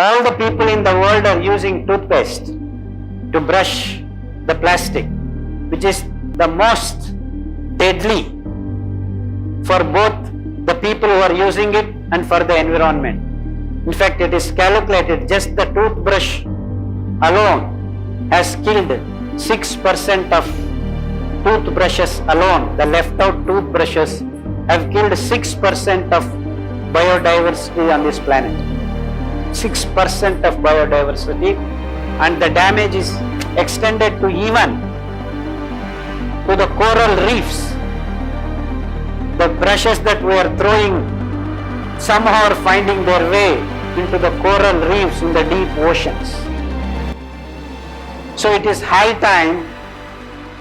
All the people in the world are using toothpaste to brush the plastic, which is the most deadly for both the people who are using it and for the environment. In fact, it is calculated just the toothbrush alone has killed 6% of toothbrushes alone. The left out toothbrushes have killed 6% of biodiversity on this planet. 6% of biodiversity, and the damage is extended to even to the coral reefs. The brushes that we are throwing somehow are finding their way into the coral reefs in the deep oceans. So it is high time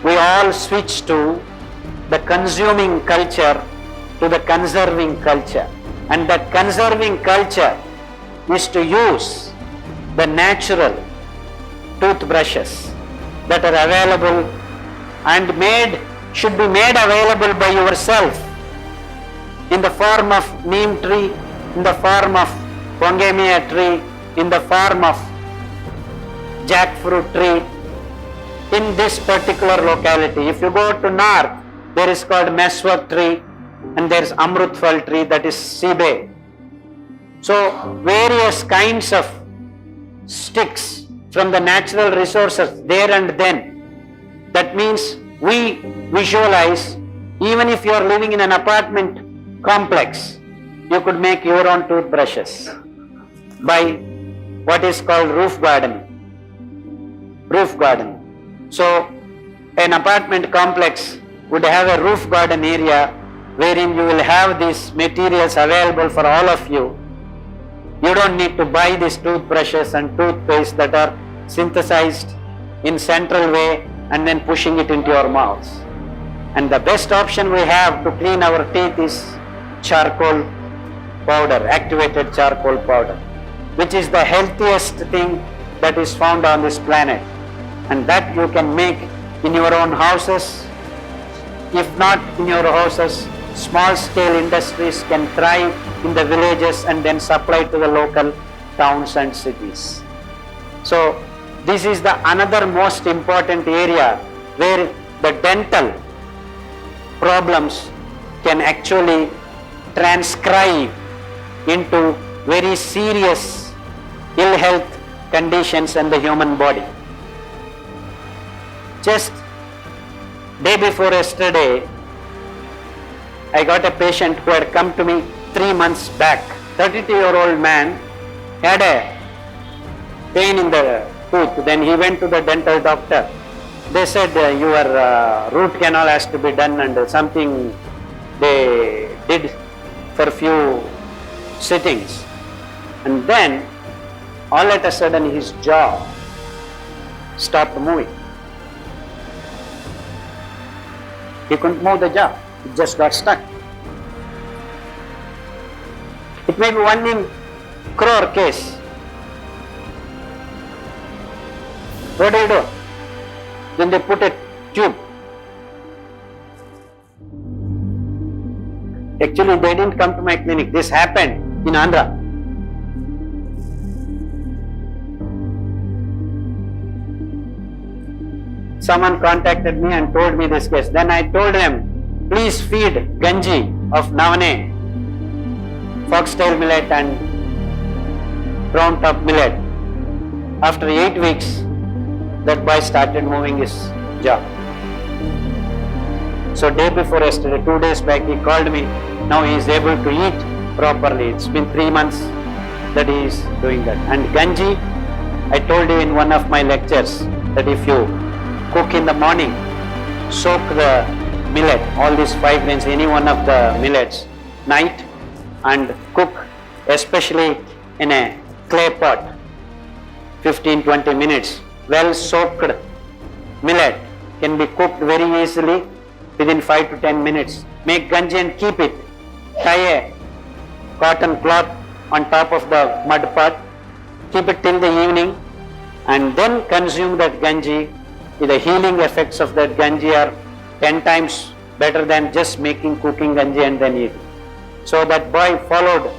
we all switch to the consuming culture to the conserving culture. And that conserving culture is to use the natural toothbrushes that are available and should be made available by yourself in the form of neem tree, in the form of 𝐾𝐝𝐲 tree, in the form of jackfruit tree in this particular locality. If you go to north, there is called meswak tree and there is amrutfal tree, that is sibe. So various kinds of sticks from the natural resources there and then. That means we visualize, even if you are living in an apartment complex, you could make your own toothbrushes by what is called roof gardening. Roof garden. So an apartment complex would have a roof garden area wherein you will have these materials available for all of you. You don't need to buy these toothbrushes and toothpaste that are synthesized in central way and then pushing it into your mouths. And the best option we have to clean our teeth is charcoal powder, activated charcoal powder, which is the healthiest thing that is found on this planet. And that you can make in your own houses. If not in your houses, small scale industries can thrive in the villages and then supply to the local towns and cities. So this is the another most important area where the dental problems can actually transcribe into very serious ill health conditions in the human body. Just day before yesterday, I got a patient who had come to me 3 months back. 32-year-old man had a pain in the tooth. Then he went to the dental doctor. They said your root canal has to be done, and something they did for a few sittings. And then all at a sudden his jaw stopped moving. He couldn't move the jaw. It just got stuck. It may be 1 in crore case. What do? Then they put a tube. Actually, they didn't come to my clinic. This happened in Andhra. Someone contacted me and told me this case. Then I told them, please feed ganji of navane, foxtail millet and brown top millet. After 8 weeks, that boy started moving his jaw. So day before yesterday, 2 days back, he called me. Now he is able to eat properly. It's been 3 months that he is doing that. And ganji, I told you in one of my lectures that if you cook in the morning, soak the millet, all these 5 grains, any one of the millets, night, and cook, especially in a clay pot, 15-20 minutes. Well soaked millet can be cooked very easily within 5 to 10 minutes. Make ganji and keep it. Tie a cotton cloth on top of the mud pot, keep it till the evening, and then consume that ganji. The healing effects of that ganji are 10 times better than just cooking ganji and then eating. So that boy followed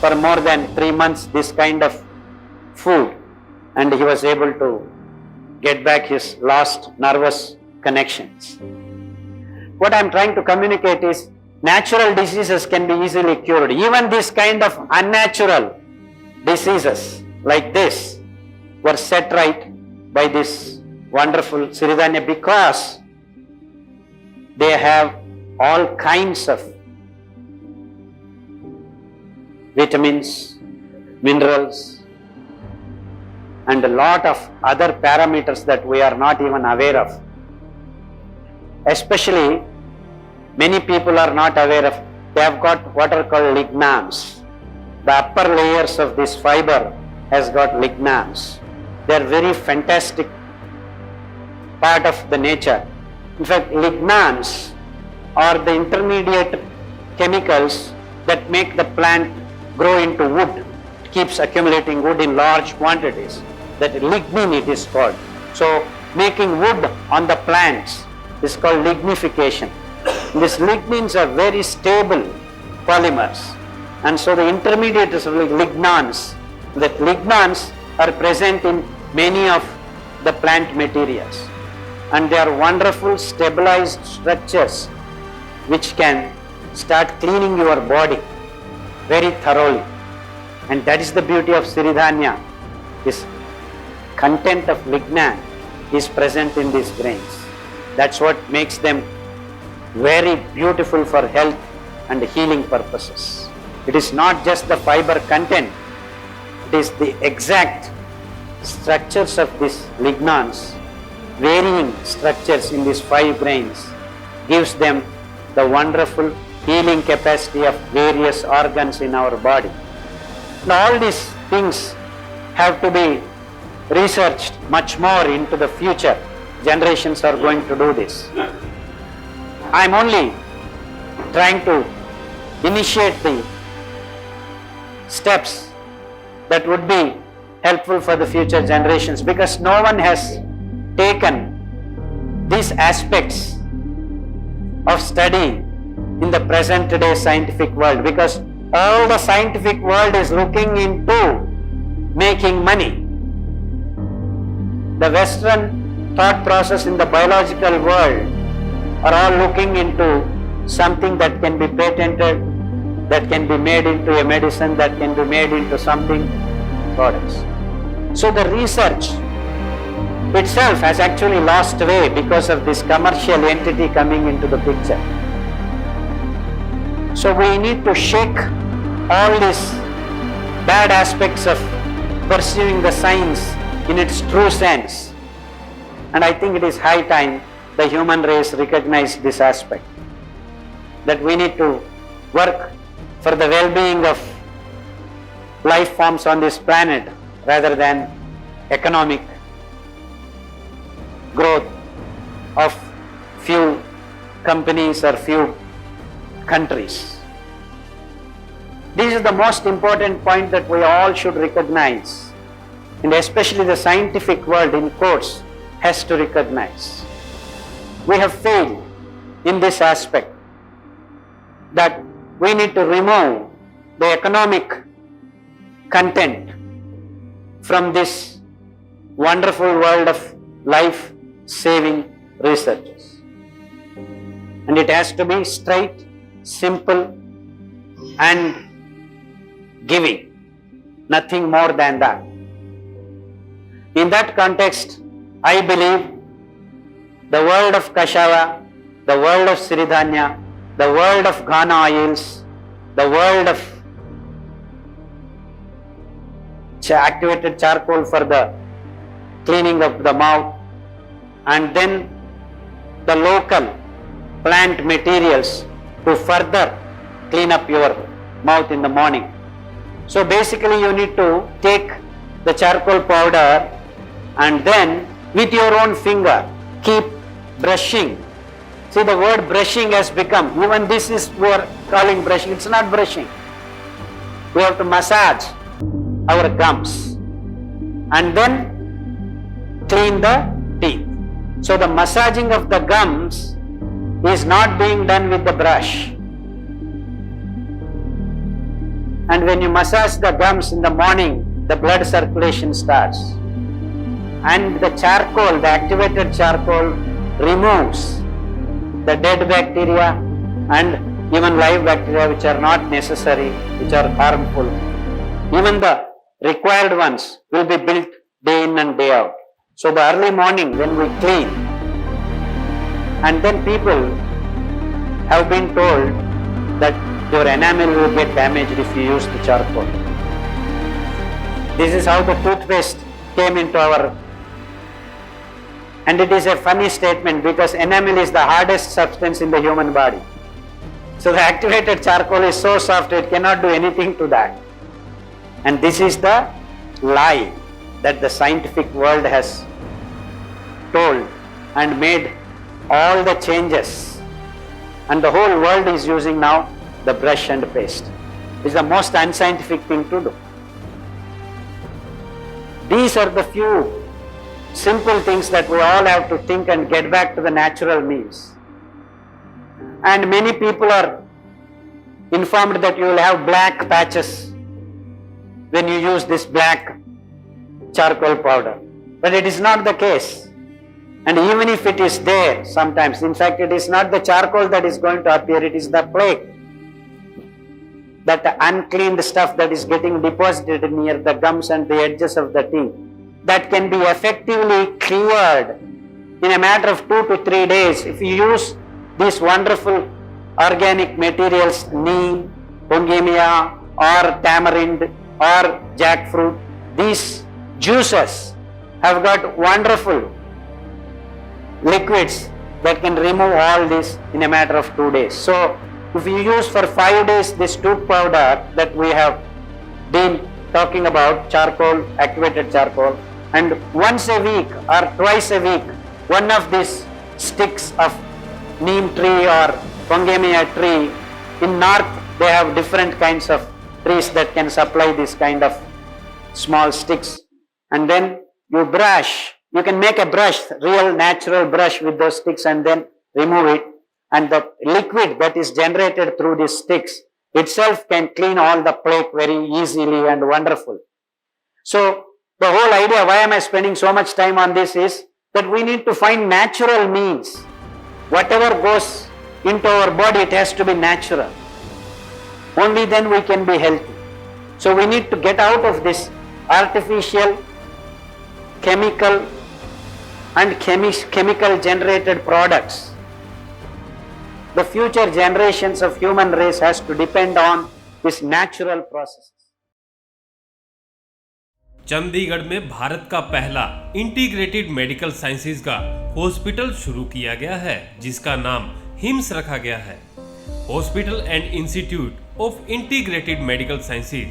for more than 3 months this kind of food, and he was able to get back his lost nervous connections. What I am trying to communicate is natural diseases can be easily cured. Even this kind of unnatural diseases like this were set right by this wonderful Siridhanya because they have all kinds of vitamins, minerals, and a lot of other parameters that we are not even aware of. Especially, many people are not aware of, they have got what are called lignans. The upper layers of this fiber has got lignans. They are very fantastic part of the nature. In fact, lignans are the intermediate chemicals that make the plant grow into wood. It keeps accumulating wood in large quantities. That lignin it is called. So, making wood on the plants is called lignification. These lignins are very stable polymers, and so the intermediates of lignans, that lignans are present in many of the plant materials, and they are wonderful stabilized structures which can start cleaning your body very thoroughly. And that is the beauty of Siridhanya. This content of lignan is present in these grains. That's what makes them very beautiful for health and healing purposes. It is not just the fiber content, it is the exact structures of these lignans, varying structures in these 5 grains, gives them the wonderful healing capacity of various organs in our body. Now, all these things have to be researched much more into the future. Generations are going to do this. I am only trying to initiate the steps that would be helpful for the future generations, because no one has taken these aspects of study in the present day scientific world, because all the scientific world is looking into making money. The Western thought process in the biological world are all looking into something that can be patented, that can be made into a medicine, that can be made into something, products. So the research itself has actually lost way because of this commercial entity coming into the picture. So we need to shake all these bad aspects of pursuing the science in its true sense. And I think it is high time the human race recognize this aspect, that we need to work for the well-being of life forms on this planet rather than economic growth of few companies or few countries. This is the most important point that we all should recognize, and especially the scientific world in quotes has to recognize. We have failed in this aspect, that we need to remove the economic content from this wonderful world of life-saving researches. And it has to be straight, simple, and giving, nothing more than that. In that context, I believe the world of Kashava, the world of Siridhanya, the world of Ghana oils, the world of activated charcoal for the cleaning of the mouth, and then the local plant materials to further clean up your mouth in the morning. So basically you need to take the charcoal powder and then with your own finger keep brushing. See, the word brushing has become, even this is we are calling brushing, it's not brushing. We have to massage our gums and then clean the teeth. So the massaging of the gums is not being done with the brush. And when you massage the gums in the morning, the blood circulation starts. And the charcoal, the activated charcoal, removes the dead bacteria and even live bacteria which are not necessary, which are harmful. Even the required ones will be built day in and day out. So the early morning when we clean, and then people have been told that your enamel will get damaged if you use the charcoal. This is how the toothpaste came into our, and it is a funny statement because enamel is the hardest substance in the human body. So the activated charcoal is so soft it cannot do anything to that. And this is the lie that the scientific world has told and made all the changes. And the whole world is using now the brush and paste. It's the most unscientific thing to do. These are the few simple things that we all have to think and get back to the natural means. And many people are informed that you will have black patches when you use this black charcoal powder. But it is not the case. And even if it is there sometimes, in fact it is not the charcoal that is going to appear, it is the plaque. That uncleaned stuff that is getting deposited near the gums and the edges of the teeth, that can be effectively cleared in a matter of 2 to 3 days if you use these wonderful organic materials, neem, pongemia or tamarind or jackfruit. These juices have got wonderful liquids that can remove all this in a matter of 2 days. So if you use for 5 days this tooth powder that we have been talking about, charcoal, activated charcoal, and once a week or twice a week one of these sticks of neem tree or pongemia tree, in north they have different kinds of trees that can supply this kind of small sticks, and then you brush. You can make a brush, real natural brush with those sticks and then remove it, and the liquid that is generated through these sticks itself can clean all the plaque very easily and wonderful. So the whole idea, why am I spending so much time on this, is that we need to find natural means. Whatever goes into our body, it has to be natural. Only then we can be healthy. So we need to get out of this artificial, chemical and chemical generated products. The future generations of human race has to depend on this natural processes. Chandigarh में भारत का पहला integrated medical sciences का hospital शुरू किया गया है, जिसका नाम हिम्स रखा गया है। Hospital and institute of integrated medical sciences,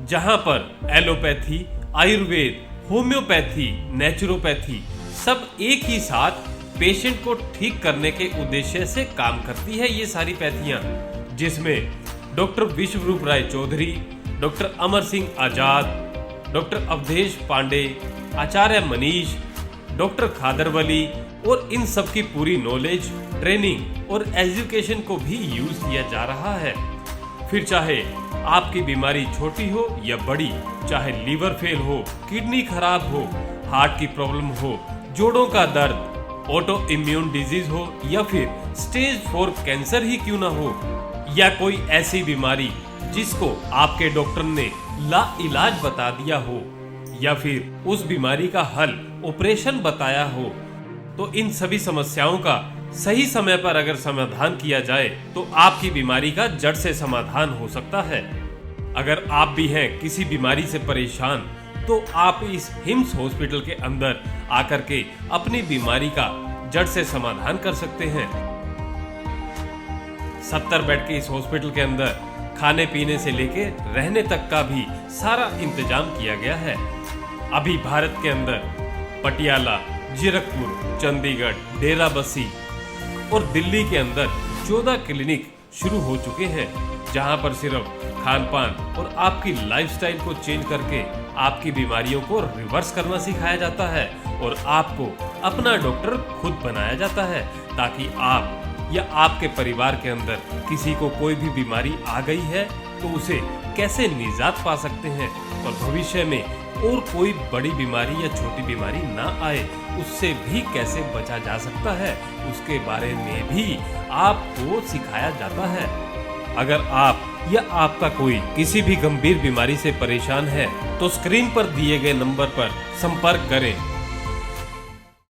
जहां पर एलोपैथी, आयुर्वेद, होम्योपैथी, नेचुरोपैथी सब एक ही साथ पेशेंट को ठीक करने के उद्देश्य से काम करती है। ये सारी पैथियां, जिसमें डॉक्टर विश्वरूप राय चौधरी, डॉक्टर अमर सिंह आजाद, डॉक्टर अवधेश पांडे, आचार्य मनीष, डॉक्टर खादर वली और इन सब की पूरी नॉलेज, ट्रेनिंग और एजुकेशन को भी यूज किया जा रहा है। फिर चाहे आपकी बीमारी छोटी हो या बड़ी, चाहे लीवर फेल हो, किडनी खराब हो, हार्ट की प्रॉब्लम हो, जोड़ों का दर्द, ऑटो इम्यून डिजीज हो या फिर स्टेज 4 कैंसर ही क्यों ना हो, या कोई ऐसी बीमारी जिसको आपके डॉक्टर ने लाइलाज बता दिया हो, या फिर उस बीमारी का हल ऑपरेशन बताया हो, तो इन सभी समस्याओं का सही समय पर अगर समाधान किया जाए तो आपकी बीमारी का जड़ से समाधान हो सकता है। अगर आप भी हैं किसी बीमारी से परेशान, तो आप इस हिम्स हॉस्पिटल के अंदर आकर के अपनी बीमारी का जड़ से समाधान कर सकते हैं। 70 बेड के इस हॉस्पिटल के अंदर खाने पीने से लेके रहने तक का भी सारा इंतजाम किया गया है। अभी भारत के अंदर पटियाला, जीरकपुर, चंडीगढ़, डेराबस्सी और दिल्ली के अंदर 14 क्लिनिक शुरू हो चुके हैं, जहां पर सिर्फ खान पान और आपकी लाइफस्टाइल को चेंज करके आपकी बीमारियों को रिवर्स करना सिखाया जाता है और आपको अपना डॉक्टर खुद बनाया जाता है, ताकि आप या आपके परिवार के अंदर किसी को कोई भी बीमारी आ गई है तो उसे कैसे निजात पा सकते हैं, और भविष्य में और कोई बड़ी बीमारी या छोटी बीमारी ना आए, उससे भी कैसे बचा जा सकता है, उसके बारे में भी आपको सिखाया जाता है। अगर आप या आपका कोई किसी भी गंभीर बीमारी से परेशान है तो स्क्रीन पर दिए गए नंबर पर संपर्क करें